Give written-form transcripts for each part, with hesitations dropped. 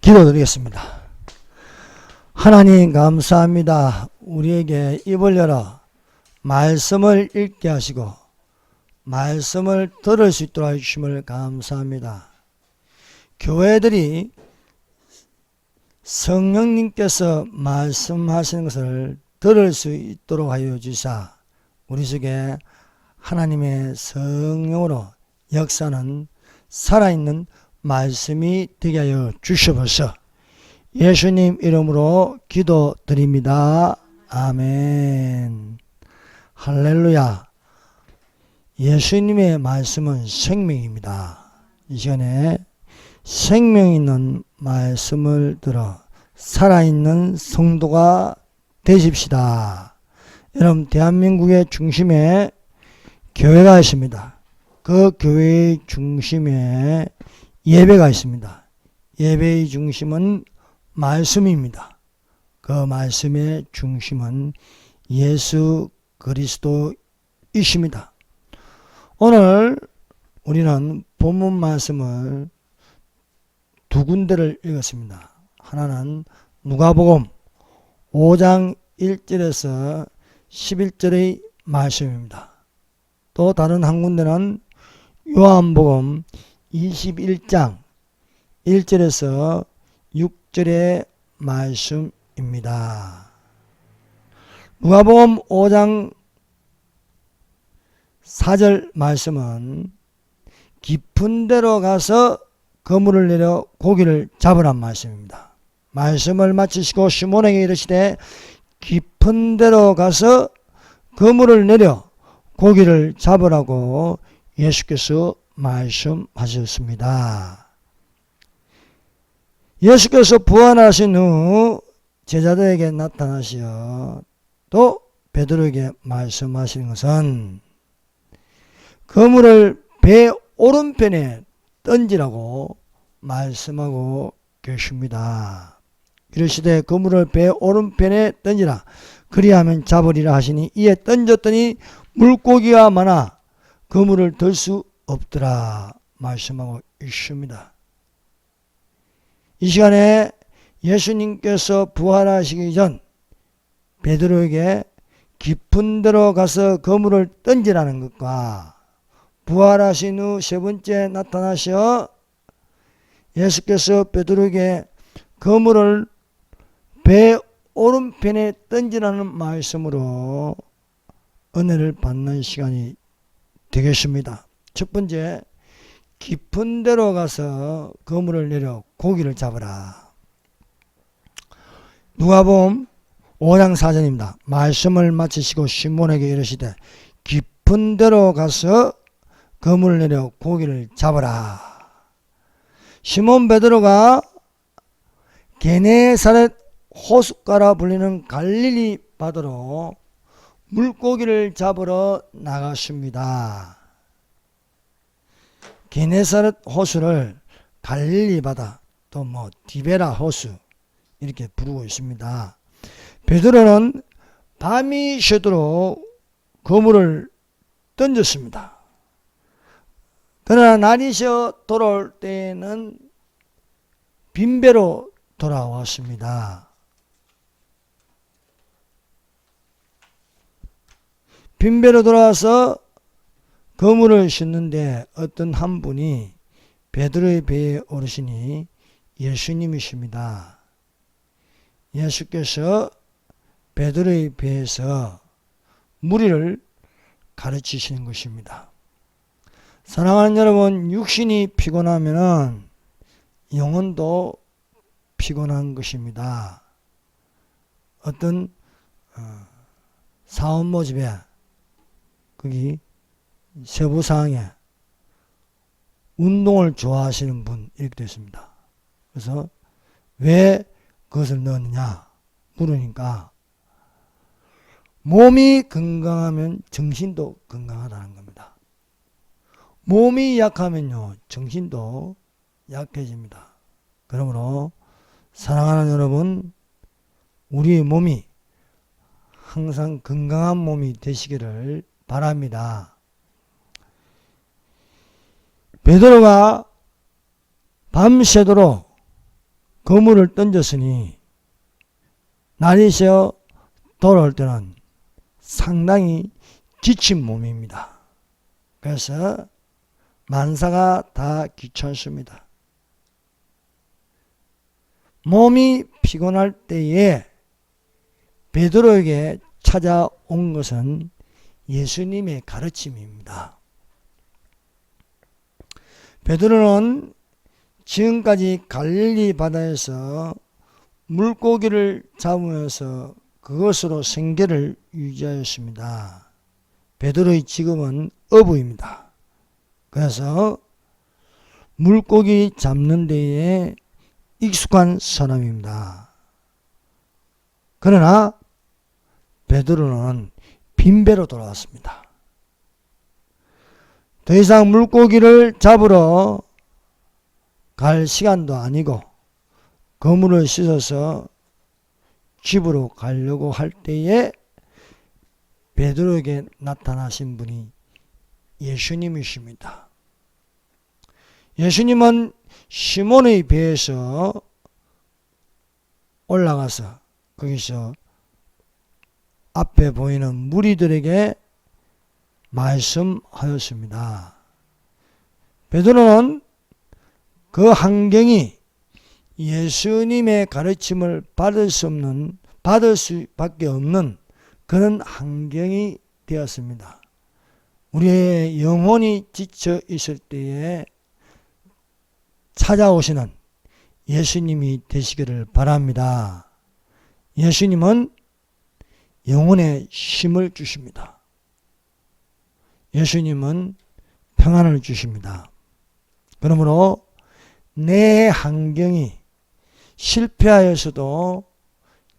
기도드리겠습니다. 하나님 감사합니다. 우리에게 입을 열어 말씀을 읽게 하시고 말씀을 들을 수 있도록 해주심을 감사합니다. 교회들이 성령님께서 말씀하시는 것을 들을 수 있도록 하여 주사 우리 속에 하나님의 성령으로 역사는 살아있는 말씀이 되게 하여 주시옵소서. 예수님 이름으로 기도드립니다. 아멘. 할렐루야. 예수님의 말씀은 생명입니다. 이 시간에 생명 있는 말씀을 들어 살아있는 성도가 되십시다. 여러분, 대한민국의 중심에 교회가 있습니다. 그 교회의 중심에 예배가 있습니다. 예배의 중심은 말씀입니다. 그 말씀의 중심은 예수 그리스도이십니다. 오늘 우리는 본문 말씀을 두 군데를 읽었습니다. 하나는 누가복음 5장 1절에서 11절의 말씀입니다. 또 다른 한 군데는 요한복음 21장 1절에서 6절의 말씀입니다. 누가복음 5장 4절 말씀은 깊은 데로 가서 그물을 내려 고기를 잡으란 말씀입니다. 말씀을 마치시고 시몬에게 이르시되 깊은 데로 가서 그물을 내려 고기를 잡으라고 예수께서 말씀하셨습니다. 예수께서 부활하신 후 제자들에게 나타나시어 또 베드로에게 말씀하시는 것은 그물을 배 오른편에 던지라고 말씀하고 계십니다. 이르시되 그물을 배 오른편에 던지라 그리하면 잡으리라 하시니 이에 던졌더니 물고기가 많아 그물을 들 수 없더라 말씀하고 있습니다. 이 시간에 예수님께서 부활하시기 전 베드로에게 깊은 데로 가서 그물을 던지라는 것과 부활하신 후 세 번째 나타나셔 예수께서 베드로에게 그물을 배 오른편에 던지라는 말씀으로 은혜를 받는 시간이 되겠습니다. 첫 번째, 깊은 데로 가서 그물을 내려 고기를 잡으라. 누가복음 5장 4절입니다. 말씀을 마치시고 시몬에게 이르시되 깊은 데로 가서 그물을 내려 고기를 잡으라. 시몬 베드로가 게네사렛 호숫가라 불리는 갈릴리 바다로 물고기를 잡으러 나갔습니다. 게네사렛 호수를 갈릴리 바다 또 디베라 호수 이렇게 부르고 있습니다. 베드로는 밤이 새도록 그물을 던졌습니다. 그러나 날이 새 돌아올 때에는 빈배로 돌아왔습니다. 빈배로 돌아와서 그물을 싣는데 어떤 한 분이 베드로의 배에 오르시니 예수님이십니다. 예수께서 베드로의 배에서 무리를 가르치시는 것입니다. 사랑하는 여러분, 육신이 피곤하면 영혼도 피곤한 것입니다. 어떤 사원 모집에 거기 세부사항에 운동을 좋아하시는 분 이렇게 되어 있습니다. 그래서 왜 그것을 넣었느냐 물으니까 몸이 건강하면 정신도 건강하다는 겁니다. 몸이 약하면요 정신도 약해집니다. 그러므로 사랑하는 여러분, 우리의 몸이 항상 건강한 몸이 되시기를 바랍니다. 베드로가 밤새도록 그물을 던졌으니 날이 새어 돌아올 때는 상당히 지친 몸입니다. 그래서 만사가 다 귀찮습니다. 몸이 피곤할 때에 베드로에게 찾아온 것은 예수님의 가르침입니다. 베드로는 지금까지 갈릴리 바다에서 물고기를 잡으면서 그것으로 생계를 유지하였습니다. 베드로의 직업은 어부입니다. 그래서 물고기 잡는 데에 익숙한 사람입니다. 그러나 베드로는 빈배로 돌아왔습니다. 더 이상 물고기를 잡으러 갈 시간도 아니고 그물을 씻어서 집으로 가려고 할 때에 베드로에게 나타나신 분이 예수님이십니다. 예수님은 시몬의 배에서 올라가서 거기서 앞에 보이는 무리들에게 말씀하였습니다. 베드로는 그 환경이 예수님의 가르침을 받을 수밖에 없는 그런 환경이 되었습니다. 우리의 영혼이 지쳐 있을 때에 찾아오시는 예수님이 되시기를 바랍니다. 예수님은 영혼에 힘을 주십니다. 예수님은 평안을 주십니다. 그러므로 내 환경이 실패하여서도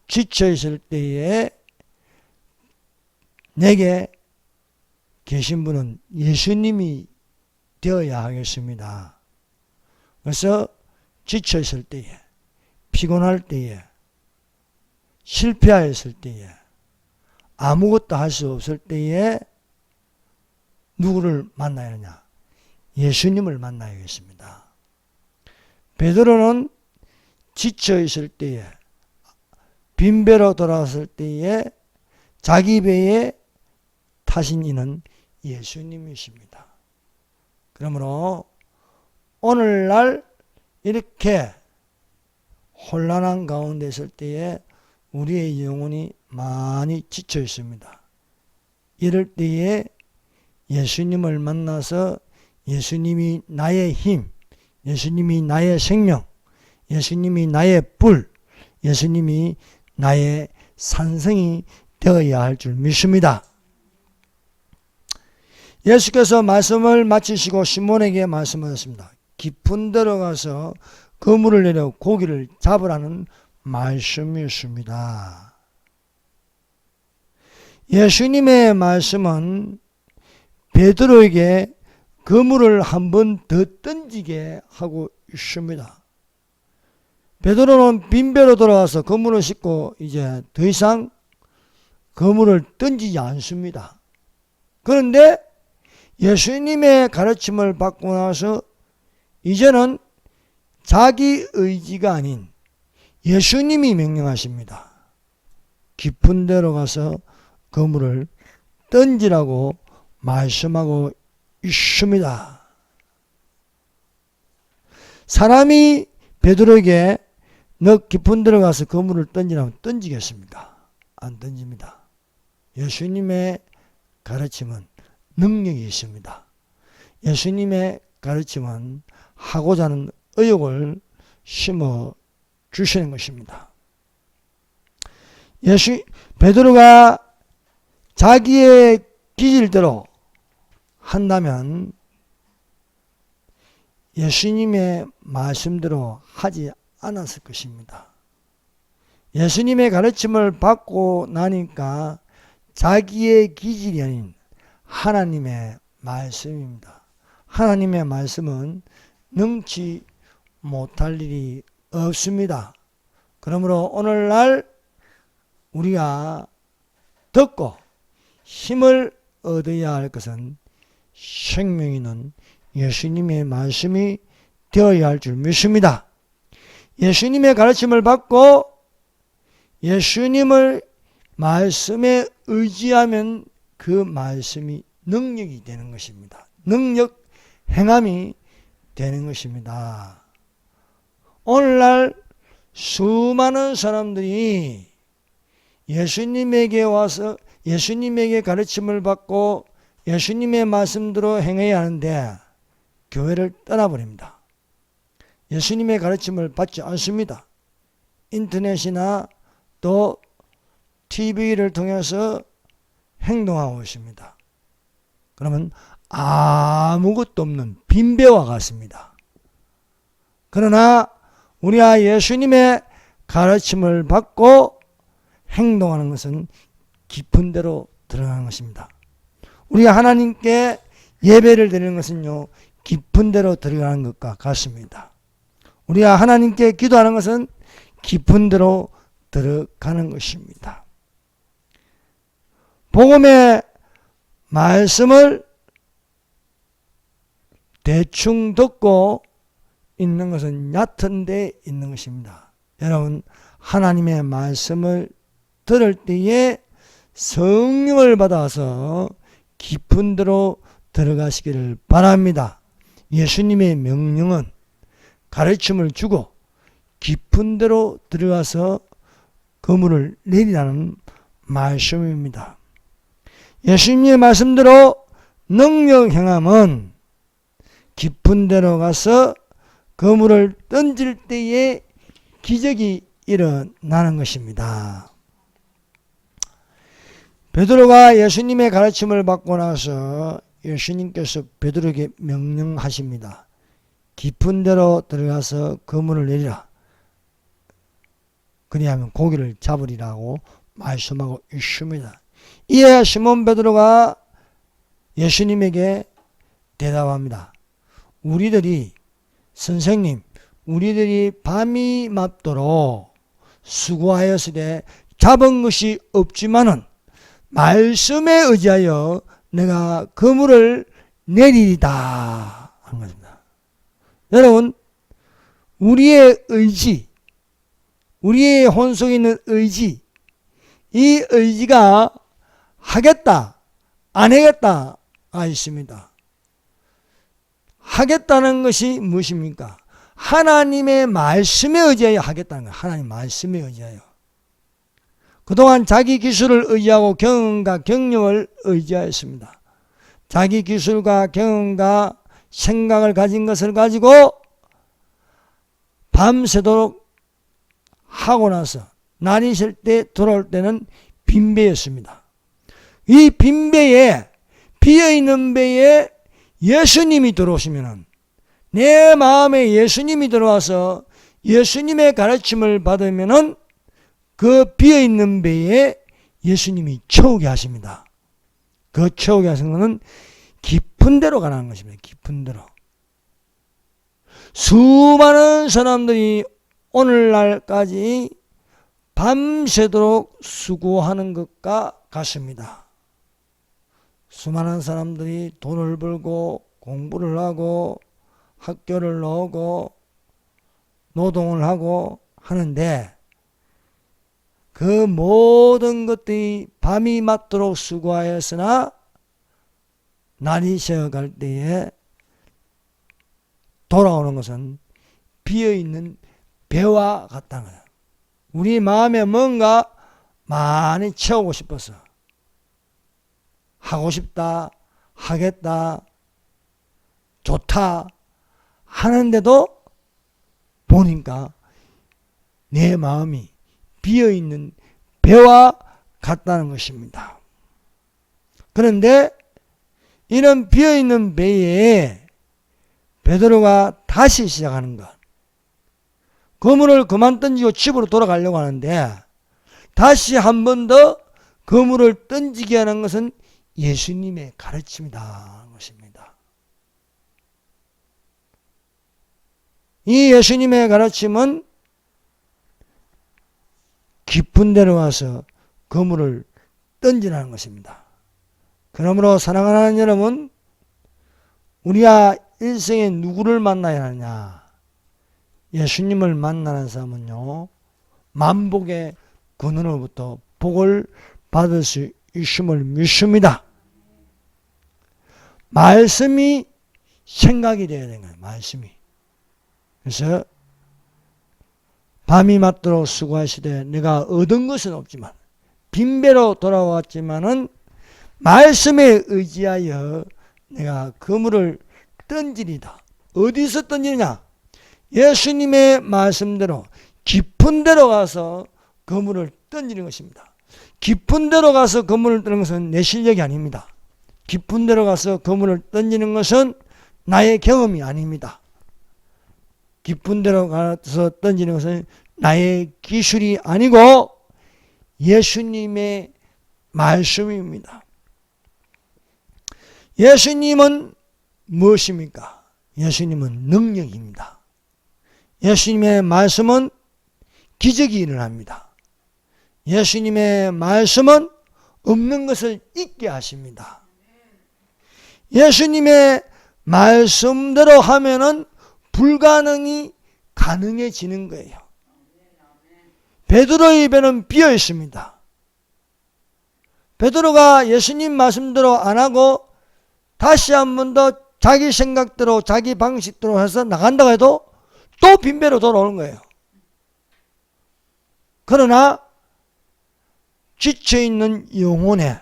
지쳐 있을 때에 내게 계신 분은 예수님이 되어야 하겠습니다. 그래서 지쳐 있을 때에, 피곤할 때에, 실패하였을 때에, 아무것도 할 수 없을 때에 누구를 만나야 하느냐? 예수님을 만나야겠습니다. 베드로는 지쳐 있을 때에, 빈배로 돌아왔을 때에 자기 배에 타신 이는 예수님이십니다. 그러므로 오늘날 이렇게 혼란한 가운데 있을 때에 우리의 영혼이 많이 지쳐 있습니다. 이럴 때에 예수님을 만나서 예수님이 나의 힘, 예수님이 나의 생명, 예수님이 나의 불, 예수님이 나의 산성이 되어야 할 줄 믿습니다. 예수께서 말씀을 마치시고 시몬에게 말씀하셨습니다. 깊은 데로 가서 그물을 내려 고기를 잡으라는 말씀이었습니다. 예수님의 말씀은 베드로에게 그물을 한 번 더 던지게 하고 있습니다. 베드로는 빈배로 돌아와서 그물을 싣고 이제 더 이상 그물을 던지지 않습니다. 그런데 예수님의 가르침을 받고 나서 이제는 자기 의지가 아닌 예수님이 명령하십니다. 깊은 데로 가서 그물을 던지라고 말씀하고 있습니다. 사람이 베드로에게 너 깊은 데로 가서 그물을 던지라면 던지겠습니까? 안 던집니다. 예수님의 가르침은 능력이 있습니다. 예수님의 가르침은 하고자 하는 의욕을 심어 주시는 것입니다. 베드로가 자기의 기질대로 한다면 예수님의 말씀대로 하지 않았을 것입니다. 예수님의 가르침을 받고 나니까 자기의 기질이 아닌 하나님의 말씀입니다. 하나님의 말씀은 능치 못할 일이 없습니다. 그러므로 오늘날 우리가 듣고 힘을 얻어야 할 것은 생명 있는 예수님의 말씀이 되어야 할 줄 믿습니다. 예수님의 가르침을 받고 예수님을 말씀에 의지하면 그 말씀이 능력이 되는 것입니다. 능력 행함이 되는 것입니다. 오늘날 수많은 사람들이 예수님에게 와서 예수님에게 가르침을 받고 예수님의 말씀대로 행해야 하는데 교회를 떠나버립니다. 예수님의 가르침을 받지 않습니다. 인터넷이나 또 TV를 통해서 행동하고 있습니다. 그러면 아무것도 없는 빈배와 같습니다. 그러나 우리가 예수님의 가르침을 받고 행동하는 것은 깊은 데로 들어가는 것입니다. 우리가 하나님께 예배를 드리는 것은요, 깊은 데로 들어가는 것과 같습니다. 우리가 하나님께 기도하는 것은 깊은 데로 들어가는 것입니다. 복음의 말씀을 대충 듣고 있는 것은 얕은 데 있는 것입니다. 여러분, 하나님의 말씀을 들을 때에 성령을 받아서 깊은 데로 들어가시기를 바랍니다. 예수님의 명령은 가르침을 주고 깊은 데로 들어가서 그물을 내리라는 말씀입니다. 예수님의 말씀대로 능력 행함은 깊은 데로 가서 그물을 던질 때에 기적이 일어나는 것입니다. 베드로가 예수님의 가르침을 받고 나서 예수님께서 베드로에게 명령하십니다. 깊은 데로 들어가서 그물을 내리라. 그리하면 고기를 잡으리라고 말씀하고 있습니다. 이에 시몬 베드로가 예수님에게 대답합니다. 선생님, 우리들이 밤이 맞도록 수고하였으되 잡은 것이 없지만은 말씀에 의지하여 내가 그물을 내리리다 하는 것입니다. 여러분, 우리의 의지, 우리의 혼속에 있는 의지, 이 의지가 하겠다, 안 하겠다가 있습니다. 하겠다는 것이 무엇입니까? 하나님의 말씀에 의지하여 하겠다는 거예요. 하나님 말씀에 의지하여. 그동안 자기 기술을 의지하고 경험과 경력을 의지하였습니다. 자기 기술과 경험과 생각을 가진 것을 가지고 밤새도록 하고 나서 날이 셀 때 돌아올 때는 빈배였습니다. 이 빈배에, 비어있는 배에 예수님이 들어오시면은, 내 마음에 예수님이 들어와서 예수님의 가르침을 받으면은 그 비어있는 배에 예수님이 채우게 하십니다. 그 채우게 하시는 것은 깊은 데로 가는 것입니다. 깊은 데로. 수많은 사람들이 오늘날까지 밤새도록 수고하는 것과 같습니다. 수많은 사람들이 돈을 벌고 공부를 하고 학교를 나오고 노동을 하고 하는데 그 모든 것들이 밤이 맞도록 수고하였으나 날이 새어갈 때에 돌아오는 것은 비어있는 배와 같다는 거예요. 우리 마음에 뭔가 많이 채우고 싶어서 하고 싶다, 하겠다, 좋다 하는데도 보니까 내 마음이 비어있는 배와 같다는 것입니다. 그런데 이런 비어있는 배에 베드로가 다시 시작하는 것, 그물을 그만 던지고 집으로 돌아가려고 하는데 다시 한 번 더 그물을 던지게 하는 것은 예수님의 가르침이다 것입니다. 이 예수님의 가르침은 깊은 데로 와서 그물을 던지라는 것입니다. 그러므로 사랑하는 여러분, 우리가 일생에 누구를 만나야 하느냐? 예수님을 만나는 사람은요, 만복의 근원으로부터 복을 받을 수 있음을 믿습니다. 말씀이 생각이 되어야 되는 거예요. 말씀이. 그래서 밤이 맞도록 수고하시되 내가 얻은 것은 없지만 빈배로 돌아왔지만은 말씀에 의지하여 내가 그물을 던지리다. 어디서 던지느냐? 예수님의 말씀대로 깊은 데로 가서 그물을 던지는 것입니다. 깊은 데로 가서 그물을 던지는 것은 내 실력이 아닙니다. 깊은 데로 가서 그물을 던지는 것은 나의 경험이 아닙니다. 깊은 데로 가서 던지는 것은 나의 기술이 아니고 예수님의 말씀입니다. 예수님은 무엇입니까? 예수님은 능력입니다. 예수님의 말씀은 기적이 일어납니다. 예수님의 말씀은 없는 것을 있게 하십니다. 예수님의 말씀대로 하면은 불가능이 가능해지는 거예요. 베드로의 배는 비어 있습니다. 베드로가 예수님 말씀대로 안 하고 다시 한 번 더 자기 생각대로 자기 방식대로 해서 나간다고 해도 또 빈배로 돌아오는 거예요. 그러나 지쳐있는 영혼에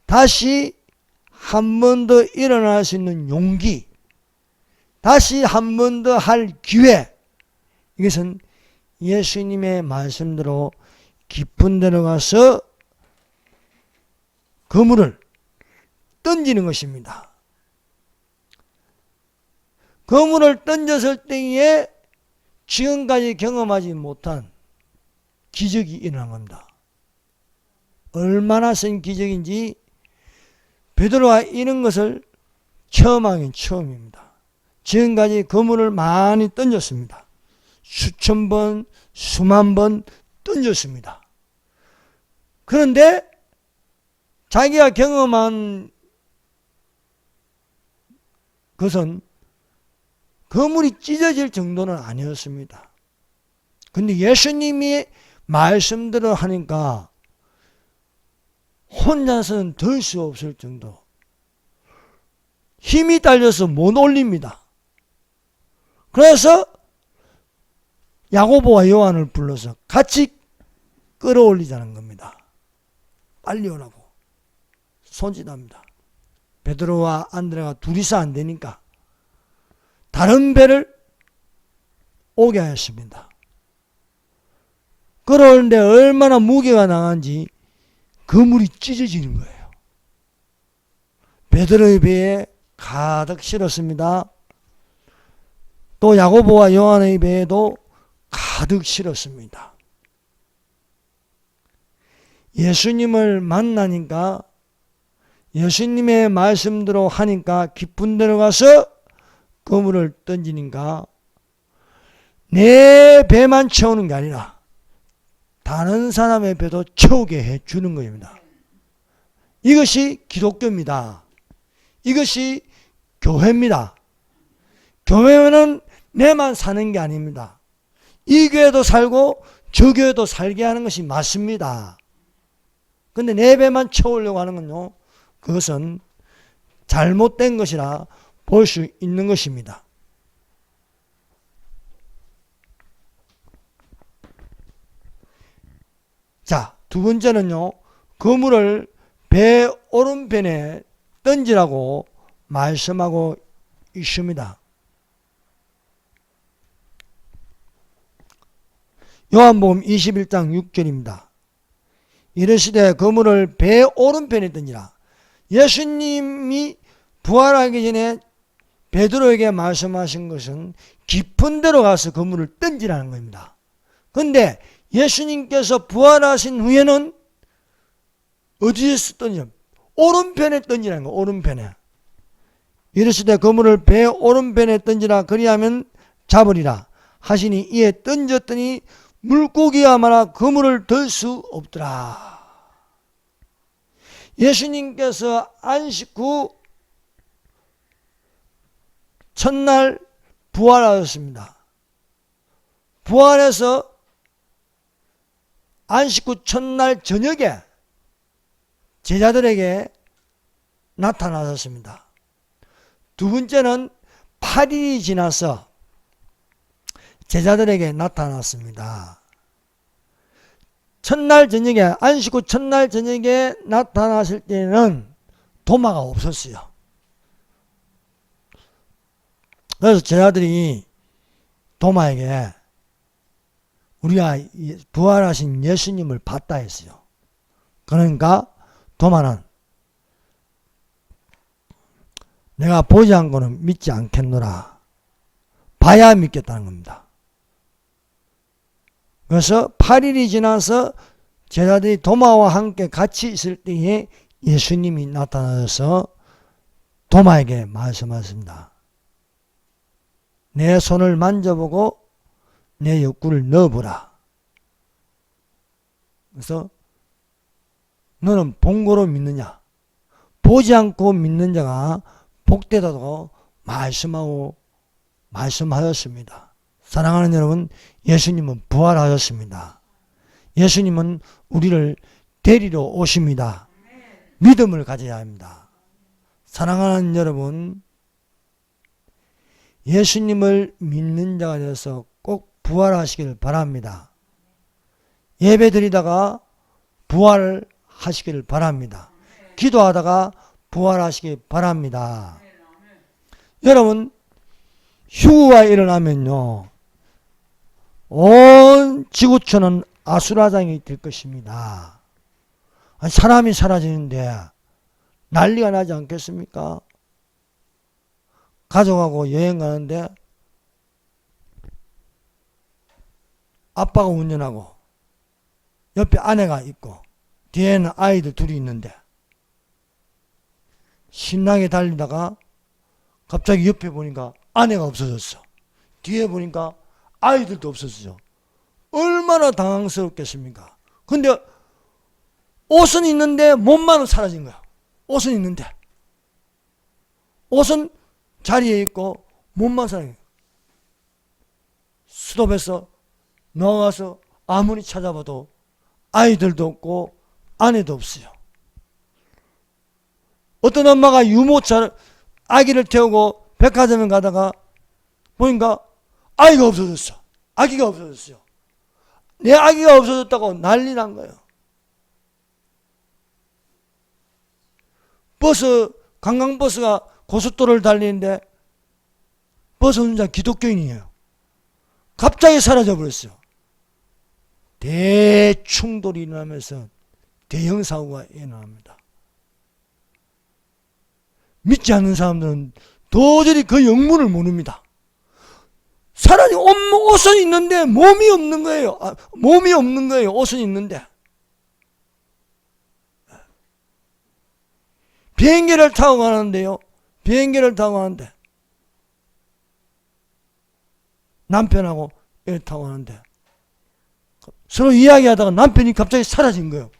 다시 한 번 더 일어날 수 있는 용기, 다시 한 번 더 할 기회, 이것은 예수님의 말씀대로 깊은 데로 가서 그물을 던지는 것입니다. 그물을 던졌을 때에 지금까지 경험하지 못한 기적이 일어난 겁니다. 얼마나 센 기적인지 베드로가 이런 것을 처음 하긴 처음입니다. 지금까지 그물을 많이 던졌습니다. 수천 번, 수만 번 던졌습니다. 그런데 자기가 경험한 것은 그물이 찢어질 정도는 아니었습니다. 근데 예수님이 말씀대로 하니까 혼자서는 들 수 없을 정도. 힘이 딸려서 못 올립니다. 그래서 야고보와 요한을 불러서 같이 끌어올리자는 겁니다. 빨리 오라고 손짓합니다. 베드로와 안드레가 둘이서 안 되니까 다른 배를 오게 하였습니다. 끌어오는데 얼마나 무게가 나간지 그물이 찢어지는 거예요. 베드로의 배에 가득 실었습니다. 또 야고보와 요한의 배에도 가득 실었습니다. 예수님을 만나니까 예수님의 말씀대로 하니까 깊은 데로 가서 그물을 던지니까 내 배만 채우는 게 아니라 다른 사람의 배도 채우게 해주는 것입니다. 이것이 기독교입니다. 이것이 교회입니다. 교회는 내만 사는 게 아닙니다. 이 교회도 살고 저 교회도 살게 하는 것이 맞습니다. 근데 내 배만 채우려고 하는 건요, 그것은 잘못된 것이라 볼 수 있는 것입니다. 자, 두 번째는요, 그물을 배 오른편에 던지라고 말씀하고 있습니다. 요한복음 21장 6절입니다. 이르시되 그물을 배 오른편에 던지라. 예수님이 부활하기 전에 베드로에게 말씀하신 것은 깊은 데로 가서 그물을 던지라는 겁니다. 그런데 예수님께서 부활하신 후에는 어디에서 던지냐? 오른편에 던지라는 거예요. 오른편에. 이르시되 그물을 배 오른편에 던지라. 그리하면 잡으리라 하시니 이에 던졌더니 물고기가 많아 그물을 들 수 없더라. 예수님께서 안식 후 첫날 부활하셨습니다. 부활해서 안식구 첫날 저녁에 제자들에게 나타나셨습니다. 두 번째는 8일이 지나서 제자들에게 나타났습니다. 첫날 저녁에, 안식구 첫날 저녁에 나타났을 때는 도마가 없었어요. 그래서 제자들이 도마에게 우리가 부활하신 예수님을 봤다 했어요. 그러니까 도마는 내가 보지 않고는 믿지 않겠노라. 봐야 믿겠다는 겁니다. 그래서 8일이 지나서 제자들이 도마와 함께 같이 있을 때에 예수님이 나타나셔서 도마에게 말씀하셨습니다. 내 손을 만져보고 내 옆구리를 넣어보라. 그래서 너는 본 거로 믿느냐? 보지 않고 믿는 자가 복되다고 말씀하셨습니다. 사랑하는 여러분, 예수님은 부활하셨습니다. 예수님은 우리를 데리러 오십니다. 믿음을 가져야 합니다. 사랑하는 여러분, 예수님을 믿는 자가 되어서 꼭 부활하시길 바랍니다. 예배 드리다가 부활하시길 바랍니다. 기도하다가 부활하시길 바랍니다. 여러분, 휴가 일어나면요, 온 지구촌은 아수라장이 될 것입니다. 사람이 사라지는데 난리가 나지 않겠습니까? 가족하고 여행 가는데 아빠가 운전하고 옆에 아내가 있고 뒤에는 아이들 둘이 있는데 신나게 달리다가 갑자기 옆에 보니까 아내가 없어졌어. 뒤에 보니까 아이들도 없어졌어. 얼마나 당황스럽겠습니까? 근데 옷은 있는데 몸만은 사라진 거야. 옷은 있는데 옷은 자리에 있고 몸만 사라진 거야. 스톱해서 나가서 아무리 찾아봐도 아이들도 없고 아내도 없어요. 어떤 엄마가 유모차 아기를 태우고 백화점에 가다가 보니까 아이가 없어졌어. 아기가 없어졌어요. 내 아기가 없어졌다고 난리 난 거예요. 관광버스가 고속도로를 달리는데 버스 운전자 기독교인이에요. 갑자기 사라져 버렸어요. 대충돌이 일어나면서 대형 사고가 일어납니다. 믿지 않는 사람들은 도저히 그 영문을 모릅니다. 사람이 옷은 있는데 몸이 없는 거예요. 몸이 없는 거예요. 옷은 있는데. 비행기를 타고 가는데요. 비행기를 타고 가는데 남편하고 애 타고 가는데 서로 이야기하다가 남편이 갑자기 사라진 거예요.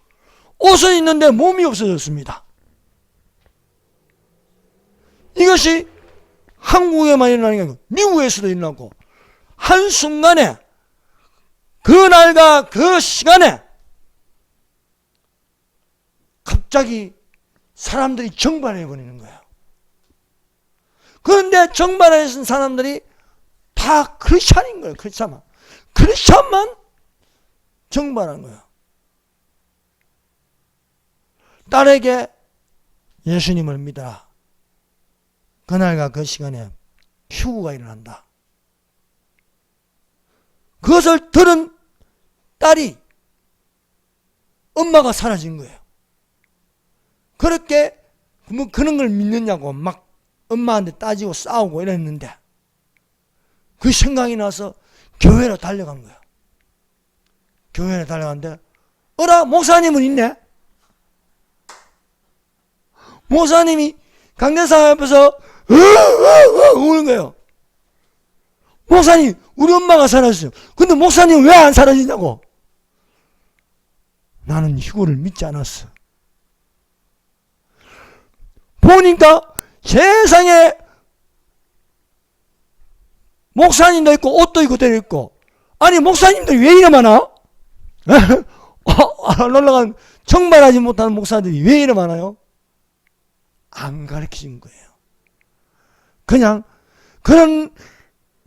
옷은 있는데 몸이 없어졌습니다. 이것이 한국에만 일어나는 게 아니고 미국에서도 일어나고 한순간에 그날과 그 시간에 갑자기 사람들이 정반해버리는 거예요. 그런데 정반해진 사람들이 다 크리스찬인 거예요. 크리스찬만 정반한 거예요. 딸에게 예수님을 믿어라. 그날과 그 시간에 휴구가 일어난다. 그것을 들은 딸이 엄마가 사라진 거예요. 그렇게 뭐 그런 걸 믿느냐고 막 엄마한테 따지고 싸우고 이랬는데 그 생각이 나서 교회로 달려간 거예요. 교회로 달려갔는데 어라 목사님은 있네. 목사님이 강대상 앞에서 우는 거예요. 목사님 우리 엄마가 사라졌어요. 근데 목사님 왜 안 사라지냐고. 나는 휴거를 믿지 않았어. 보니까 세상에 목사님도 있고 옷도 입고 데려 있고 아니 목사님들이 왜 이래 많아? 안 올라간 정발하지 못하는 목사들이 왜 이래 많아요? 안 가르쳐준 거예요. 그냥 그런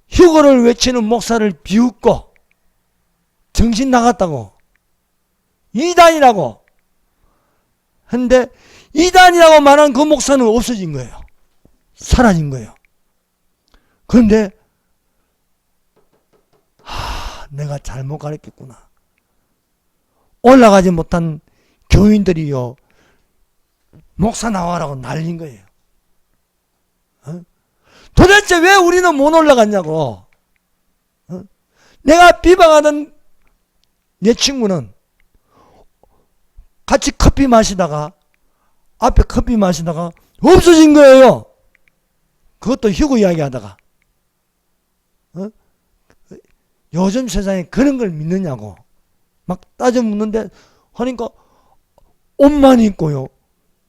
휴거를 외치는 목사를 비웃고 정신 나갔다고 이단이라고 했는데 이단이라고 말한 그 목사는 없어진 거예요. 사라진 거예요. 그런데 내가 잘못 가르쳤구나. 올라가지 못한 교인들이요 목사 나와라고 난린 거예요. 도대체 왜 우리는 못 올라갔냐고. 내가 비방하던 내 친구는 같이 커피 마시다가 앞에 커피 마시다가 없어진 거예요. 그것도 휴고 이야기 하다가. 요즘 세상에 그런 걸 믿느냐고 막 따져 묻는데 하니까 옷만 입고요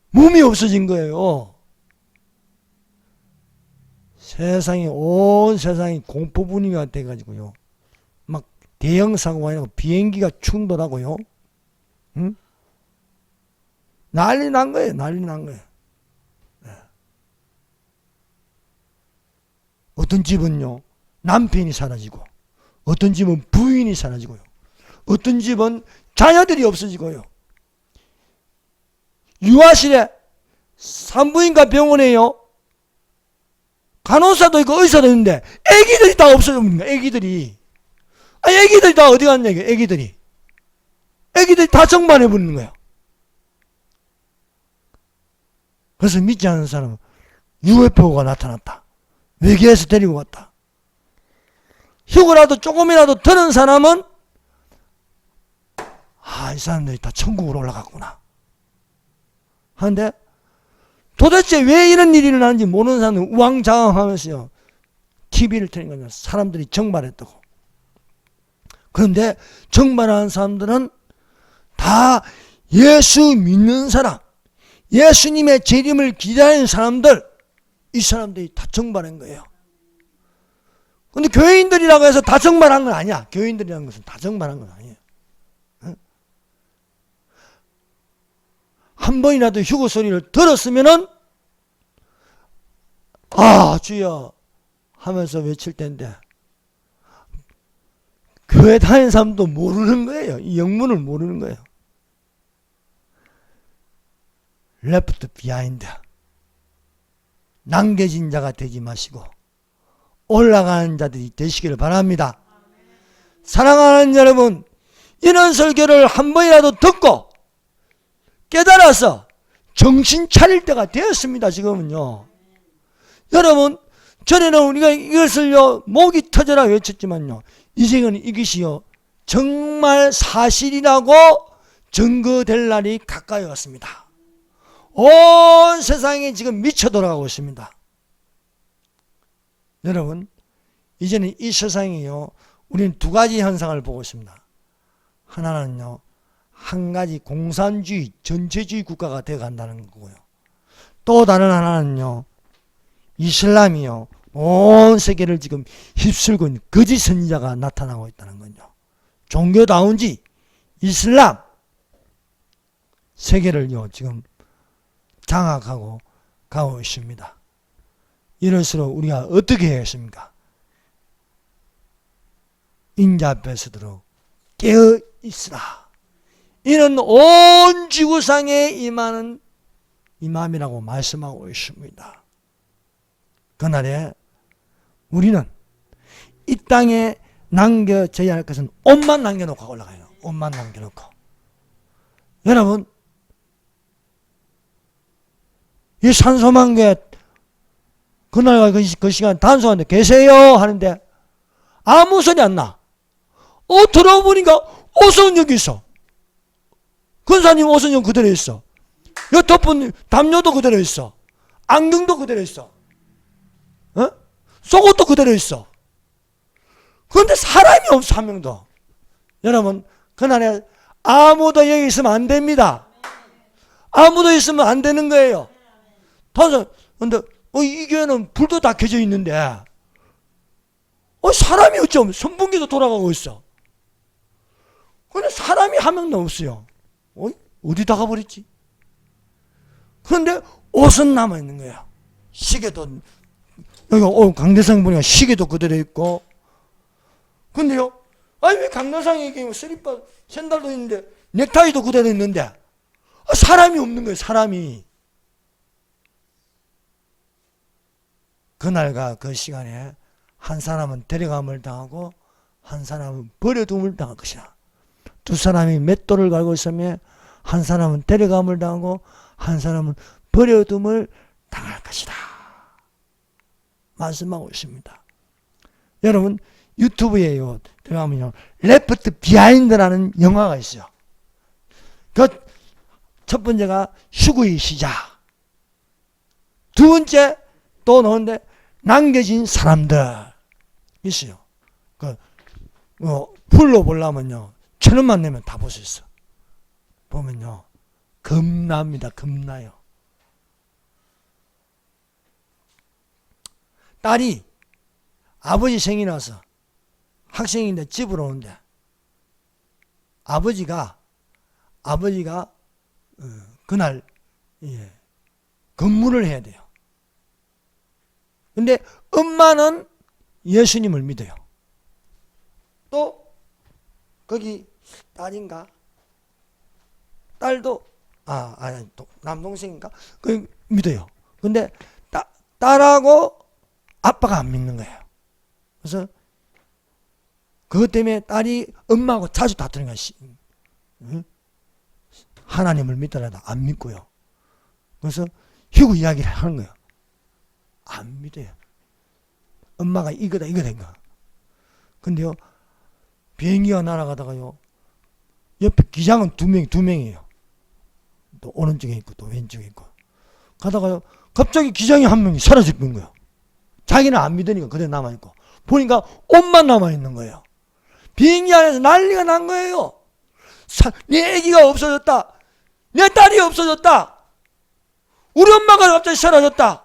몸이 없어진 거예요. 세상이 온 세상이 공포 분위기가 돼가지고요 막 대형 사고가 아니고 비행기가 충돌하고요 응? 난리 난 거예요. 난리 난 거예요. 네. 어떤 집은요 남편이 사라지고 어떤 집은 부인이 사라지고요 어떤 집은 자녀들이 없어지고요 유아실에 산부인과 병원에요 간호사도 있고 의사도 있는데 애기들이 다 없어집니다. 애기들이. 애기들이 다 어디 갔냐 이게 애기들이 다 정반해버리는 거예요. 그래서 믿지 않는 사람은 UFO가 나타났다. 외계에서 데리고 왔다. 휴거라도 조금이라도 들은 사람은 이 사람들이 다 천국으로 올라갔구나 하는데 도대체 왜 이런 일이 일어나는지 모르는 사람은 우왕좌왕하면서요 TV를 틀니까 사람들이 정발했다고. 그런데 정발하는 사람들은 다 예수 믿는 사람, 예수님의 재림을 기다리는 사람들, 이 사람들이 다 정발한 거예요. 근데 교인들이라고 해서 다 정발한 건 아니야. 교인들이라는 것은 다 정발한 건 아니에요. 한 번이라도 휴거 소리를 들었으면은 주여 하면서 외칠 텐데 교회 다니는 사람도 모르는 거예요. 이 영문을 모르는 거예요. Left behind. 남겨진 자가 되지 마시고 올라가는 자들이 되시기를 바랍니다. 사랑하는 여러분, 이런 설교를 한 번이라도 듣고 깨달아서 정신 차릴 때가 되었습니다. 지금은요. 여러분, 전에는 우리가 이것을요 목이 터져라 외쳤지만요 이제는 이것이요 정말 사실이라고 증거될 날이 가까이 왔습니다. 온 세상이 지금 미쳐 돌아가고 있습니다. 여러분, 이제는 이 세상이요 우리는 두 가지 현상을 보고 있습니다. 하나는요 한 가지 공산주의, 전체주의 국가가 되어 간다는 거고요. 또 다른 하나는요, 이슬람이요, 온 세계를 지금 휩쓸고 있는 거짓 선지자가 나타나고 있다는 거죠. 종교다운지, 이슬람, 세계를요, 지금 장악하고 가고 있습니다. 이럴수록 우리가 어떻게 해야 했습니까? 인자 앞에서도록 깨어 있으라. 이는 온 지구상에 임하는 임함이라고 말씀하고 있습니다. 그날에 우리는 이 땅에 남겨져야 할 것은 옷만 남겨놓고 올라가요. 옷만 남겨놓고. 여러분, 이 산소망교회 그날과 그 시간 단속하는데 계세요 하는데 아무 소리 안 나. 들어보니까 옷은 여기 있어. 근사님 옷은 여기 그대로 있어. 여 덮은 담요도 그대로 있어. 안경도 그대로 있어. 속옷도 그대로 있어. 그런데 사람이 없어, 한 명도. 여러분, 그날에 아무도 여기 있으면 안 됩니다. 아무도 있으면 안 되는 거예요. 근데 이 교회는 불도 다 켜져 있는데 사람이 어쩜 선풍기도 돌아가고 있어. 근데 사람이 한 명도 없어요. 어디 다 가버렸지? 그런데 옷은 남아있는 거야. 시계도, 여기 강대상 보니까 시계도 그대로 있고. 근데요, 아니 왜 강대상에게 슬리퍼, 샌들도 있는데 넥타이도 그대로 있는데 사람이 없는 거예요. 사람이. 그날과 그 시간에 한 사람은 데려감을 당하고 한 사람은 버려둠을 당할 것이다. 두 사람이 맷돌을 갈고 있으면 한 사람은 데려감을 당하고 한 사람은 버려둠을 당할 것이다. 말씀하고 있습니다. 여러분 유튜브에요 들어가면요 레프트 비하인드라는 영화가 있어요. 그 첫 번째가 휴거의 시작, 두 번째 또 나오는데 남겨진 사람들 있어요. 풀로 보려면요 1,000원만 내면 다 볼 수 있어. 보면요 겁납니다. 겁나요. 딸이 아버지 생일나서 학생인데 집으로 오는데 아버지가 그날 근무를 해야 돼요. 근데 엄마는 예수님을 믿어요. 또 거기 딸인가? 딸도 또 남동생인가? 그 믿어요. 근데 딸하고 아빠가 안 믿는 거예요. 그래서 그것 때문에 딸이 엄마하고 자주 다투는 거예요. 하나님을 믿더라도 안 믿고요. 그래서 휴거 이야기를 하는 거예요. 안 믿어요. 엄마가 이거다 이거. 근데요 비행기가 날아가다가요 옆에 기장은 두 명이에요. 또 오른쪽에 있고 또 왼쪽에 있고 가다가요 갑자기 기장이 한 명이 사라져버린 거예요. 자기는 안 믿으니까 그대로 남아있고 보니까 옷만 남아있는 거예요. 비행기 안에서 난리가 난 거예요. 내 애기가 없어졌다. 내 딸이 없어졌다. 우리 엄마가 갑자기 사라졌다.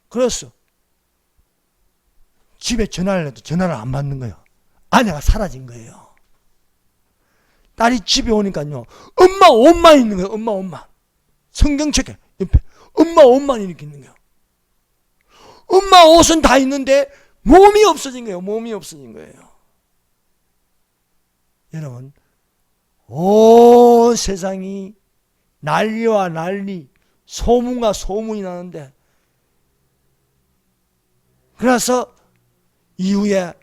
그랬어. 집에 전화를 해도 전화를 안 받는 거예요. 아내가 사라진 거예요. 딸이 집에 오니까요 엄마 옷만 있는 거예요. 엄마 옷만. 성경책에 옆에 엄마 옷만 이렇게 있는 거예요. 엄마 옷은 다 있는데 몸이 없어진 거예요. 몸이 없어진 거예요. 여러분 온 세상이 난리와 난리, 소문과 소문이 나는데 그래서 이후에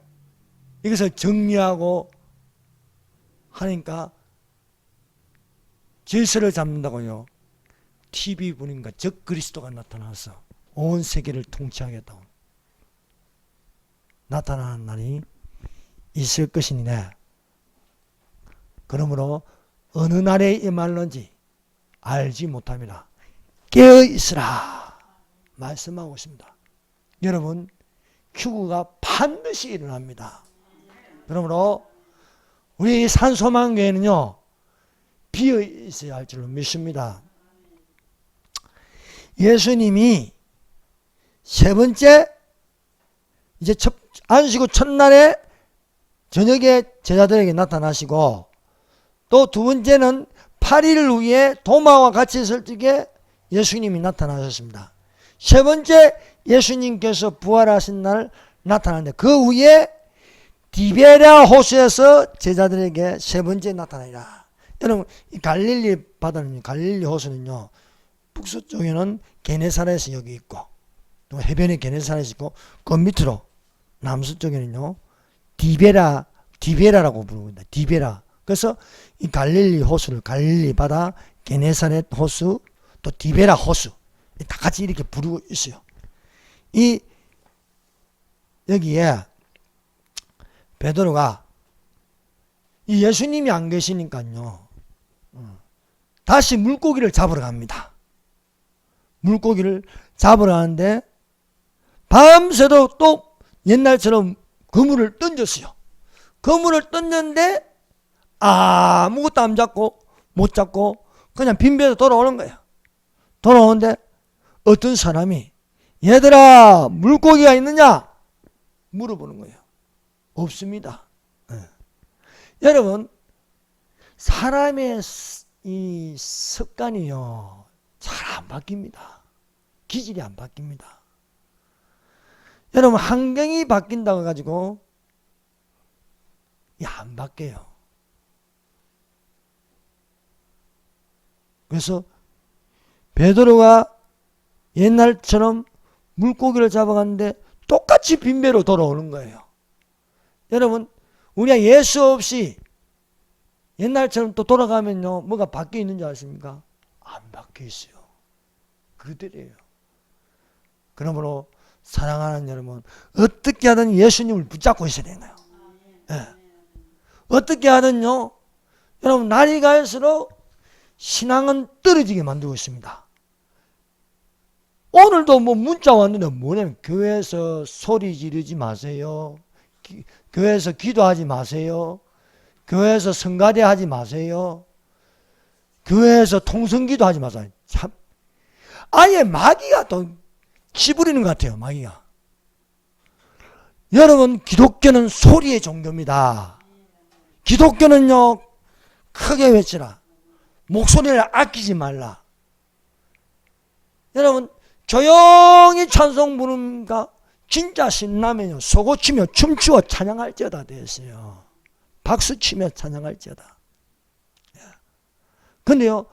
이것을 정리하고 하니까 질서를 잡는다고요. TV 보니까 적 그리스도가 나타나서 온 세계를 통치하겠다고 나타나는 날이 있을 것이니라. 그러므로 어느 날에 임할는지 알지 못합니다. 깨어 있으라 말씀하고 있습니다. 여러분 휴거가 반드시 일어납니다. 그러므로 우리 산소망교회는요 비어 있어야 할 줄로 믿습니다. 예수님이 세 번째 이제 안식 후 첫날에 저녁에 제자들에게 나타나시고 또 두 번째는 8일 후에 도마와 같이 있을 적에 예수님이 나타나셨습니다. 세 번째 예수님께서 부활하신 날 나타나는데 그 후에 디베랴 호수에서 제자들에게 세 번째 나타나리라. 여러분 이 갈릴리 바다는 갈릴리 호수는요 북서쪽에는 게네사렛이 여기 있고 또 해변에 게네사렛이 있고 그 밑으로 남서쪽에는요 디베라라고 부릅니다. 디베라. 그래서 이 갈릴리 호수를 갈릴리 바다, 게네사렛 호수, 또 디베라 호수 다 같이 이렇게 부르고 있어요. 여기에 베드로가 이 예수님이 안 계시니까요 다시 물고기를 잡으러 갑니다. 물고기를 잡으러 가는데 밤새도록 또 옛날처럼 그물을 던졌어요. 그물을 던졌는데 아무것도 안 잡고 못 잡고 그냥 빈배로 돌아오는 거예요. 돌아오는데 어떤 사람이 얘들아 물고기가 있느냐? 물어보는 거예요. 없습니다. 네. 여러분 사람의 이 습관이요 잘 안 바뀝니다. 기질이 안 바뀝니다. 여러분 환경이 바뀐다고 가지고 안 바뀌어요. 그래서 베드로가 옛날처럼 물고기를 잡아갔는데 똑같이 빈배로 돌아오는 거예요. 여러분 우리가 예수 없이 옛날처럼 또 돌아가면요 뭐가 바뀌어 있는 줄 아십니까? 안 바뀌어 있어요. 그대로예요. 그러므로 사랑하는 여러분 어떻게 하든 예수님을 붙잡고 있어야 되는 거예요. 네. 어떻게 하든요 여러분 날이 갈수록 신앙은 떨어지게 만들고 있습니다. 오늘도 뭐 문자 왔는데 뭐냐면 교회에서 소리 지르지 마세요. 교회에서 기도하지 마세요. 교회에서 성가대 하지 마세요. 교회에서 통성기도 하지 마세요. 참 아예 마귀가 또 치부리는 것 같아요. 마귀가. 여러분 기독교는 소리의 종교입니다. 기독교는요 크게 외치라. 목소리를 아끼지 말라. 여러분 조용히 찬송 부르니까 진짜 신나면요 소고치며 춤추어 찬양할지어다 되었어요. 박수치며 찬양할지어다. 근데요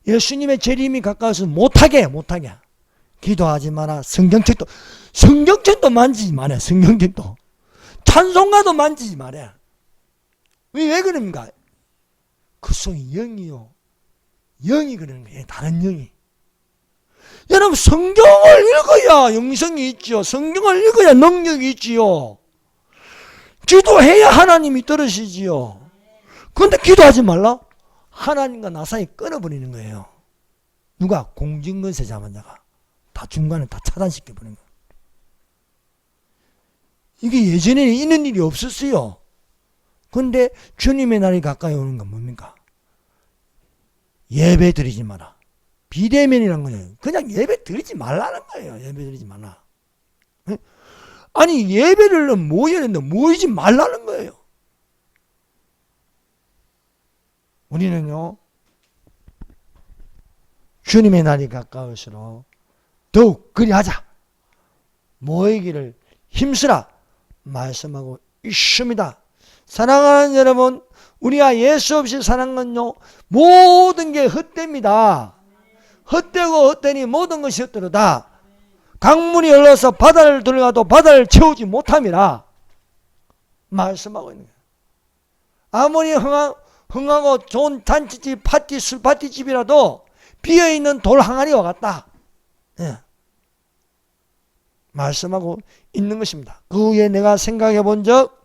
예수님의 재림이 가까워서 못하게 기도하지 마라. 성경책도 만지지 마라. 성경책도 찬송가도 만지지 마라. 왜 그럽니까? 그 속이 영이요 영이 그러는 거예요. 다른 영이. 여러분 성경을 읽어야 영성이 있지요. 성경을 읽어야 능력이 있지요. 기도해야 하나님이 들으시지요. 그런데 기도하지 말라? 하나님과 나 사이 끊어버리는 거예요. 누가? 공직문세 자만자가 다 중간에 다 차단시켜버리는 거예요. 이게 예전에는 있는 일이 없었어요. 그런데 주님의 날이 가까이 오는 건 뭡니까? 예배 드리지 마라. 비대면이란 거예요. 그냥 예배 드리지 말라는 거예요. 예배 드리지 말라. 아니 예배를 모여야 되는데 모이지 말라는 거예요. 우리는요 주님의 날이 가까울수록 더욱 그리하자. 모이기를 힘쓰라 말씀하고 있습니다. 사랑하는 여러분 우리가 예수 없이 사는 건요 모든 게 헛됩니다. 헛되고 헛되니 모든 것이 헛되로다. 강물이 흘러서 바다를 들어가도 바다를 채우지 못함이라 말씀하고 있는 거예요. 아무리 흥하고 좋은 잔치집, 파티, 술 파티집이라도 비어있는 돌 항아리와 같다. 예. 말씀하고 있는 것입니다. 그 후에 내가 생각해 본 적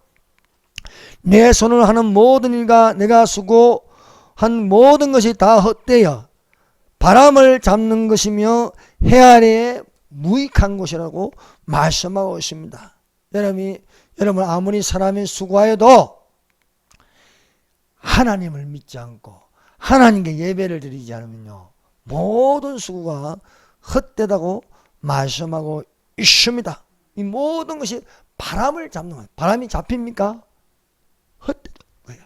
내 손을 하는 모든 일과 내가 수고한 모든 것이 다 헛되어 바람을 잡는 것이며 해 아래에 무익한 곳이라고 말씀하고 있습니다. 여러분 아무리 사람이 수고하여도 하나님을 믿지 않고 하나님께 예배를 드리지 않으면요 모든 수고가 헛되다고 말씀하고 있습니다. 이 모든 것이 바람을 잡는 거예요. 바람이 잡힙니까? 헛되는 거예요.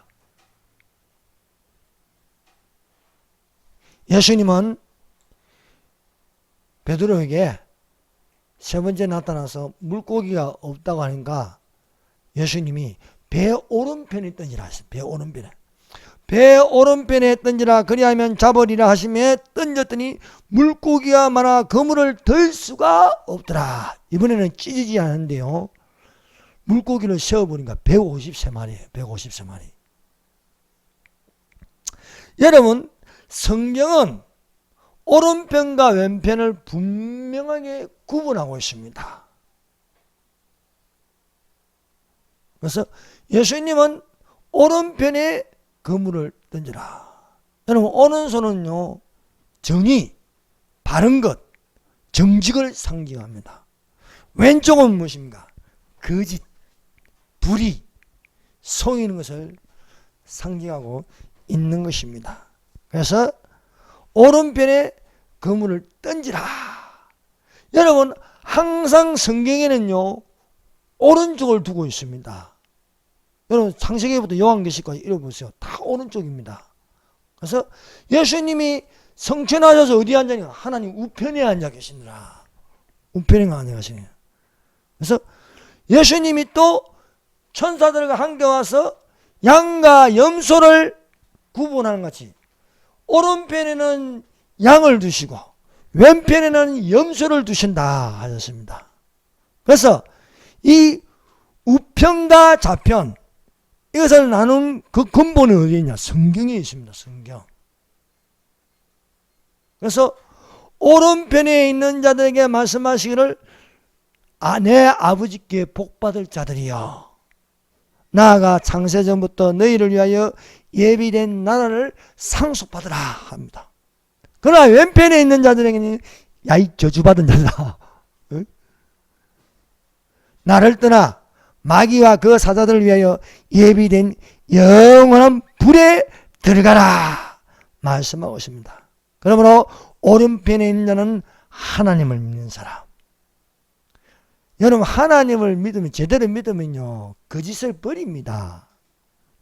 예수님은 베드로에게 세 번째 나타나서 물고기가 없다고 하니까 예수님이 배 오른편에 던지라 하셨어요. 배 오른편에 던지라 그리하면 잡으리라 하시며 던졌더니 물고기가 많아 그물을 들 수가 없더라. 이번에는 찢어지지 않은데요 물고기를 세어보니까 153마리예요. 153마리. 여러분 성경은 오른편과 왼편을 분명하게 구분하고 있습니다. 그래서 예수님은 오른편에 그물을 던져라. 여러분 오른손은요 정의, 바른 것, 정직을 상징합니다. 왼쪽은 무엇입니까? 거짓, 불의, 속이는 것을 상징하고 있는 것입니다. 그래서 오른편에 그물을 던지라. 여러분 항상 성경에는요 오른쪽을 두고 있습니다. 여러분 창세기부터 요한계시까지 읽어보세요. 다 오른쪽입니다. 그래서 예수님이 성천하셔서 어디 앉아있냐? 하나님 우편에 앉아 계시느라. 우편에 앉아 계시네요. 그래서 예수님이 또 천사들과 함께 와서 양과 염소를 구분하는 같이 오른편에는 양을 두시고 왼편에는 염소를 두신다 하셨습니다. 그래서 이 우편과 좌편 이것을 나눈 그 근본은 어디에 있냐? 성경에 있습니다. 성경. 그래서 오른편에 있는 자들에게 말씀하시기를 내 아버지께 복받을 자들이여 나아가 창세전부터 너희를 위하여 예비된 나라를 상속받으라 합니다. 그러나 왼편에 있는 자들에게는 야 이 저주받은 자들아 나를 떠나 마귀와 그 사자들을 위하여 예비된 영원한 불에 들어가라 말씀하고 있습니다. 그러므로 오른편에 있는 자는 하나님을 믿는 사람. 여러분 하나님을 믿으면 제대로 믿으면요 거짓을 버립니다.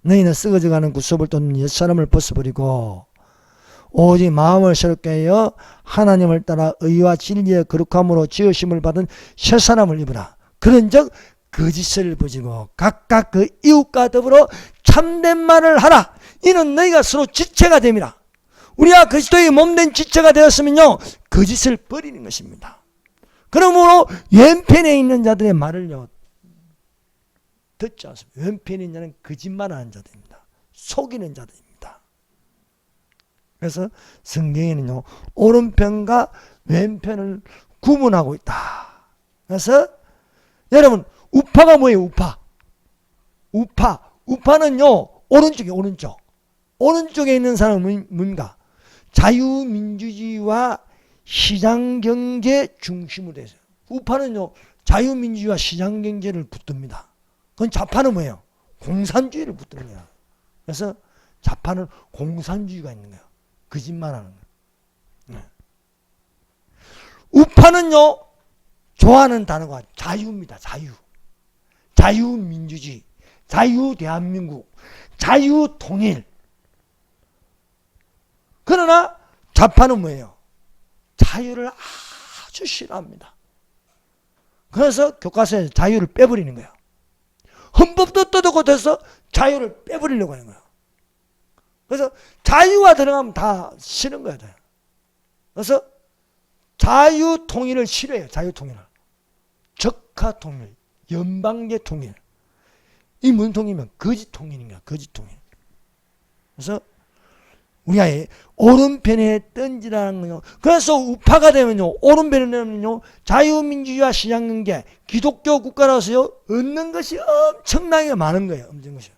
너희는 썩어져가는 구속을 돈 옛사람을 벗어버리고 오직 마음을 새롭게 하여 하나님을 따라 의와 진리의 거룩함으로 지으심을 받은 새사람을 입으라. 그런즉 거짓을 버리고 각각 그 이웃과 더불어 참된 말을 하라. 이는 너희가 서로 지체가 됨이라. 우리가 그리스도의 몸된 지체가 되었으면요 거짓을 버리는 것입니다. 그러므로 왼편에 있는 자들의 말을요 듣지 않습니다. 왼편에 있는 자는 거짓말하는 자들입니다. 속이는 자들입니다. 그래서 성경에는요 오른편과 왼편을 구분하고 있다. 그래서 여러분 우파가 뭐예요? 우파는요 오른쪽에 오른쪽에 있는 사람은 뭔가 자유민주주의와 시장경제 중심으로 되어 있어요. 우파는요 자유민주주의와 시장경제를 붙듭니다. 그건 좌파는 뭐예요? 공산주의를 붙드는 거예요. 그래서 좌파는 공산주의가 있는 거예요. 거짓말하는 거예요. 네. 우파는요 좋아하는 단어가 자유입니다. 자유민주주의, 자유대한민국, 자유통일. 그러나 좌파는 뭐예요? 자유를 아주 싫어합니다. 그래서 교과서에서 자유를 빼버리는 거예요. 헌법도 떠들고 돼서 자유를 빼버리려고 하는 거예요. 그래서 자유가 들어가면 다 싫은 거예요. 그래서 자유통일을 싫어해요. 자유통일을. 적화통일, 연방제 통일. 이 무슨 통일이면 거짓통일인가? 거짓통일. 그래서 우리가 오른편에 던지라는 거요. 그래서 우파가 되면요 오른편에는요 자유민주주의와 시장경제 기독교 국가라서요 얻는 것이 엄청나게 많은 거예요. 엄청난 것이.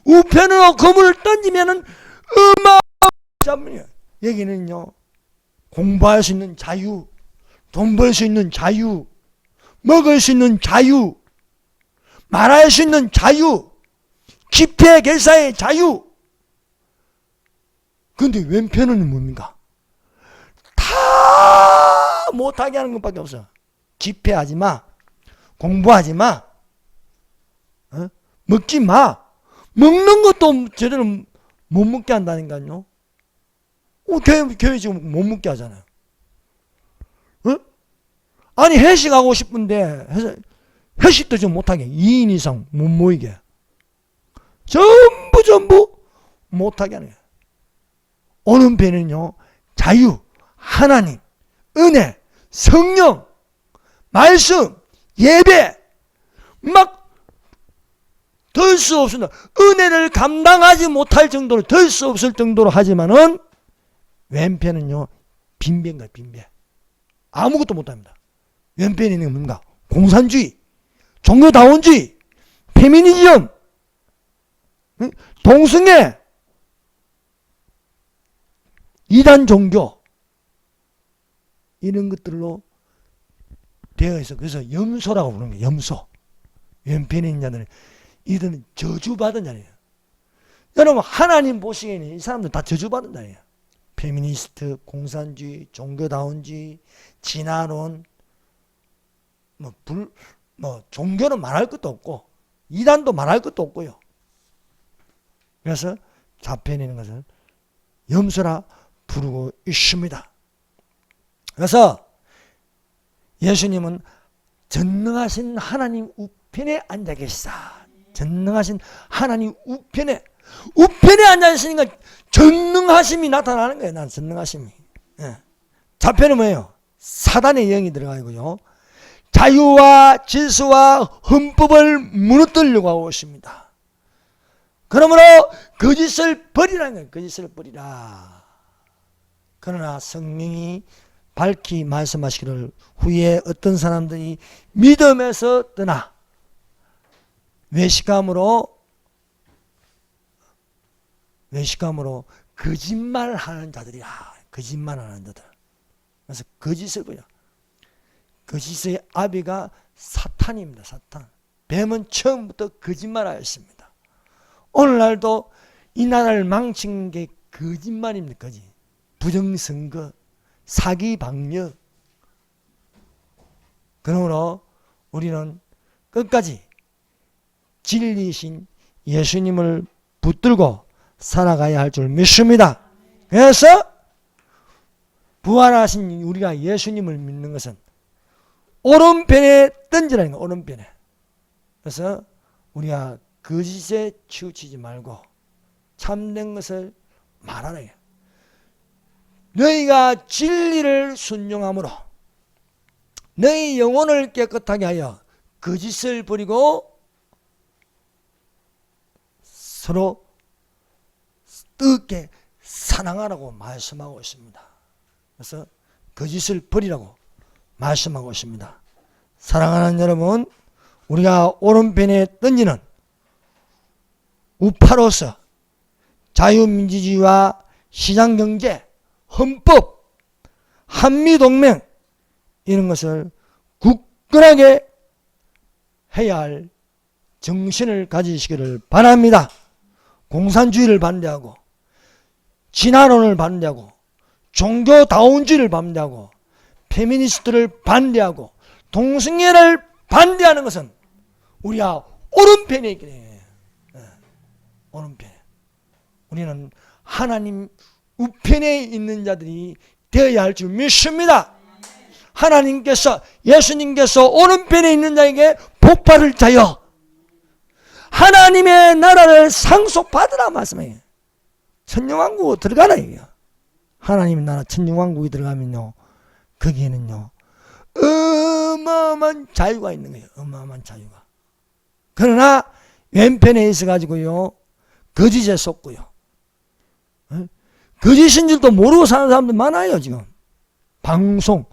우편으로 그물을 던지면은 어마어마한 여기는요 공부할 수 있는 자유, 돈 벌 수 있는 자유, 먹을 수 있는 자유, 말할 수 있는 자유, 집회 결사의 자유. 그런데 왼편은 뭡니까? 다 못하게 하는 것밖에 없어. 집회하지 마, 공부하지 마, 먹지 마. 먹는 것도 제대로 못 먹게 한다니까요. 교회 지금 못 먹게 하잖아요. 아니 회식하고 싶은데 회식도 좀 못하게 2인 이상 못 모이게 전부 못하게 하는 거예요. 오른편은요 자유, 하나님, 은혜, 성령, 말씀, 예배 막 될 수 없습니다. 은혜를 감당하지 못할 정도로 될 수 없을 정도로 하지만은 왼편은요 빈배인가요? 빈배. 아무것도 못합니다. 왼편에 있는 게 뭔가 공산주의, 종교다원주의, 페미니즘, 동성애, 이단 종교 이런 것들로 되어 있어. 그래서 염소라고 부르는 거예요. 염소. 왼편에 있는 자들은 이들은 저주받은 자예요. 여러분 하나님 보시기에는 이 사람들 다 저주받은 자예요. 페미니스트, 공산주의, 종교다원주의, 진화론, 종교는 말할 것도 없고 이단도 말할 것도 없고요. 그래서 잡혀내는 것을 염소라 부르고 있습니다. 그래서 예수님은 전능하신 하나님 우편에 앉아 계시다. 전능하신 하나님 우편에 앉아 계시니까 전능하심이 나타나는 거예요. 난 전능하심이. 예. 좌편은 뭐예요? 사단의 영이 들어가고요. 자유와 질서와 헌법을 무너뜨리려고 하고 있습니다. 그러므로 거짓을 버리라는 거예요. 거짓을 버리라. 그러나 성령이 밝히 말씀하시기를 후에 어떤 사람들이 믿음에서 떠나 외식감으로 거짓말하는 자들이야. 거짓말하는 자들. 그래서 거짓을 버려. 거짓의 아비가 사탄입니다. 사탄. 뱀은 처음부터 거짓말하였습니다. 오늘날도 이 나라를 망친 게 거짓말입니다. 거짓. 부정선거, 사기방역. 그러므로 우리는 끝까지 진리이신 예수님을 붙들고 살아가야 할 줄 믿습니다. 그래서 부활하신 우리가 예수님을 믿는 것은 오른편에 던지라는 거예요. 오른편에. 그래서 우리가 거짓에 치우치지 말고 참된 것을 말하라. 너희가 진리를 순종함으로 너희 영혼을 깨끗하게 하여 거짓을 버리고 서로 뜨겁게 사랑하라고 말씀하고 있습니다. 그래서 거짓을 버리라고 말씀하고 있습니다. 사랑하는 여러분, 우리가 오른편에 던지는 우파로서 자유민주주의와 시장경제, 헌법, 한미동맹 이런 것을 굳건하게 해야 할 정신을 가지시기를 바랍니다. 공산주의를 반대하고 진화론을 반대하고 종교다운주의를 반대하고 페미니스트를 반대하고 동성애를 반대하는 것은 우리가 오른편에 있기 때문에 오른편에 우리는 하나님 우편에 있는 자들이 되어야 할 줄 믿습니다. 하나님께서 예수님께서 오른편에 있는 자에게 복받을 자여 하나님의 나라를 상속받으라 말씀해요. 천년왕국 들어가라 이게요. 하나님의 나라 천년왕국이 들어가면요 거기에는요 어마어마한 자유가 있는 거예요. 어마어마한 자유가. 그러나 왼편에 있어 가지고요 거짓에 속고요 거짓인 줄도 모르고 사는 사람들 많아요. 지금 방송,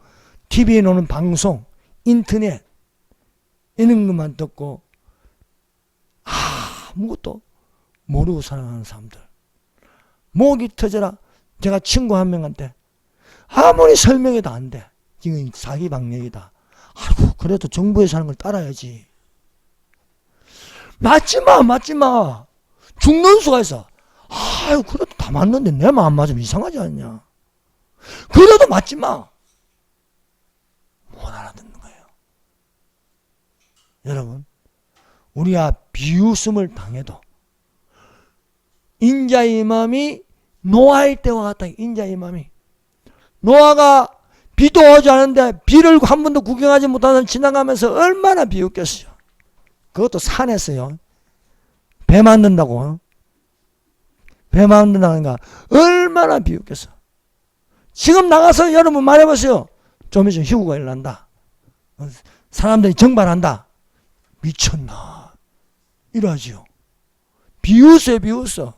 TV에 나오는 방송, 인터넷 이런 것만 듣고 아무것도 모르고 살아가는 사람들. 목이 터져라. 제가 친구 한 명한테 아무리 설명해도 안 돼. 지금 사기방역이다. 아이고 그래도 정부에서 하는 걸 따라야지. 맞지마. 죽는 수가 있어. 아유 그래도 다 맞는데 내 마음 안 맞으면 이상하지 않냐. 그래도 맞지마. 못 알아듣는 거예요. 여러분 우리가 비웃음을 당해도 인자의 마음이 노아의 때와 같다. 인자의 마음이 노아가 비도 오지 않은데 비를 한 번도 구경하지 못하는 지나가면서 얼마나 비웃겠어요. 그것도 산에서요. 배 만든다고. 배 만든다니까 얼마나 비웃겠어. 지금 나가서 여러분 말해보세요. 좀 있으면 희구가 일어난다. 사람들이 정발한다. 미쳤나. 이러지요. 비웃어.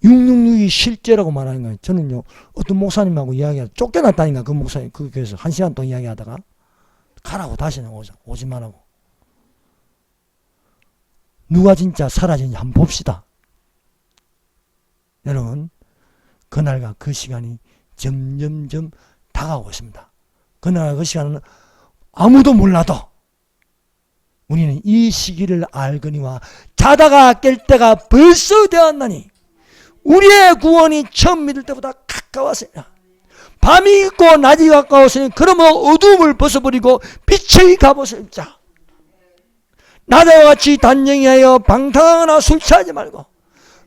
666이 실제라고 말하는 거예요. 저는요, 어떤 목사님하고 이야기하다 쫓겨났다니까, 그 목사님, 그 교회에서 1시간 동안 이야기하다가, 가라고 다시는 오지 말라고. 누가 진짜 사라지는지 한번 봅시다. 여러분, 그날과 그 시간이 점점점 다가오고 있습니다. 그날과 그 시간은 아무도 몰라도 우리는 이 시기를 알거니와 자다가 깰 때가 벌써 되었나니 우리의 구원이 처음 믿을 때보다 가까웠으나 밤이 있고 낮이 가까웠으니 그러므로 어두움을 벗어버리고 빛의 갑옷을 입자. 낮과 같이 단정히 하여 방탕하거나 술 취하지 말고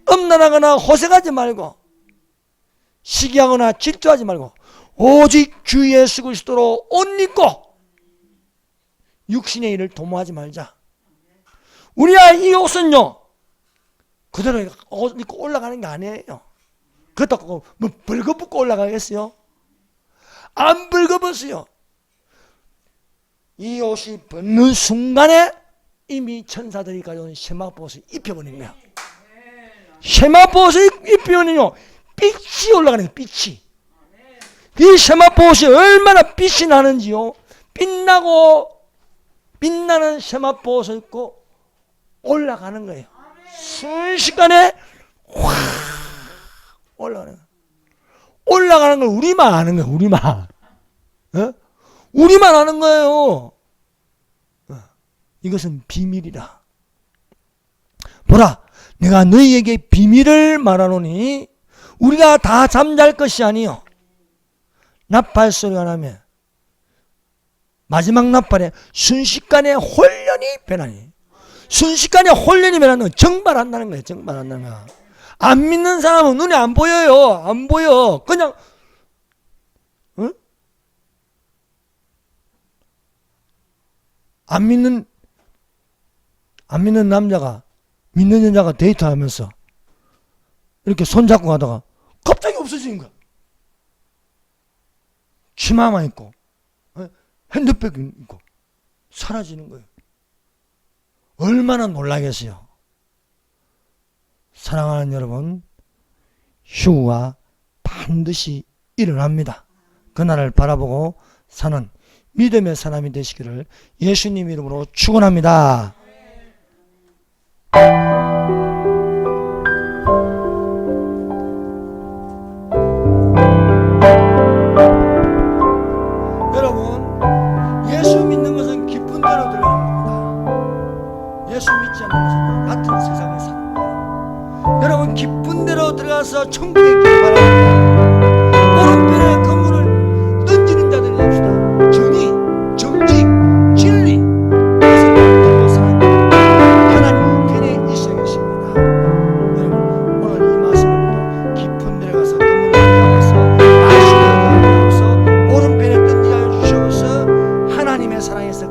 음란하거나 호색하지 말고 시기하거나 질투하지 말고 오직 주 예수 그리스도로 옷 입고 육신의 일을 도모하지 말자. 우리야 이 옷은요 그대로 옷 입고 올라가는 게 아니에요. 그렇다고 뭐 벌거벗고 올라가겠어요? 안 벌거벗어요. 이 옷이 벗는 순간에 이미 천사들이 가져온 세마포옷을 입혀버린 거야. 세마포옷을 입히면요 빛이 올라가는 거예요. 빛이. 이 세마포옷이 얼마나 빛이 나는지요. 빛나는 세마포옷을 입고 올라가는 거예요. 순식간에 확 올라가는 거예요. 올라가는 걸 우리만 아는 거예요. 우리만. 어? 우리만 아는 거예요. 이것은 비밀이라. 보라, 내가 너희에게 비밀을 말하노니 우리가 다 잠잘 것이 아니요 나팔 소리가 나면 마지막 나팔에 순식간에 혼련이 변하니. 순식간에 혼련이 변하는 건 정발한다는 거예요. 정발한다는 거야. 안 믿는 사람은 눈에 안 보여요. 안 보여. 그냥 응? 안 믿는 남자가 믿는 여자가 데이트하면서 이렇게 손잡고 가다가 갑자기 없어지는 거야. 치마만 입고 핸드백 입고 사라지는 거예요. 얼마나 놀라겠어요. 사랑하는 여러분, 휴가 반드시 일어납니다. 그날을 바라보고 사는 믿음의 사람이 되시기를 예수님 이름으로 축원합니다. 여러분, 예수 믿는 것은 기쁜 대로 들어가는 겁니다. 예수 믿지 않는 것은 같은 세상에 사는 거예요. 여러분, 기쁜 대로 들어가서 천국에 있기를 바랍니다. 오른편에 건물을 던지는 자들이 됩시다. 정의, 정직, 진리, 그것을 사는 하나님 편에 있어야겠습니다. 여러분, 오늘 이 말씀을 깊은 데로 가서 건물을 들어가서 말씀을 들어가서 오른편에 던지게 주셔서 하나님의 사랑에서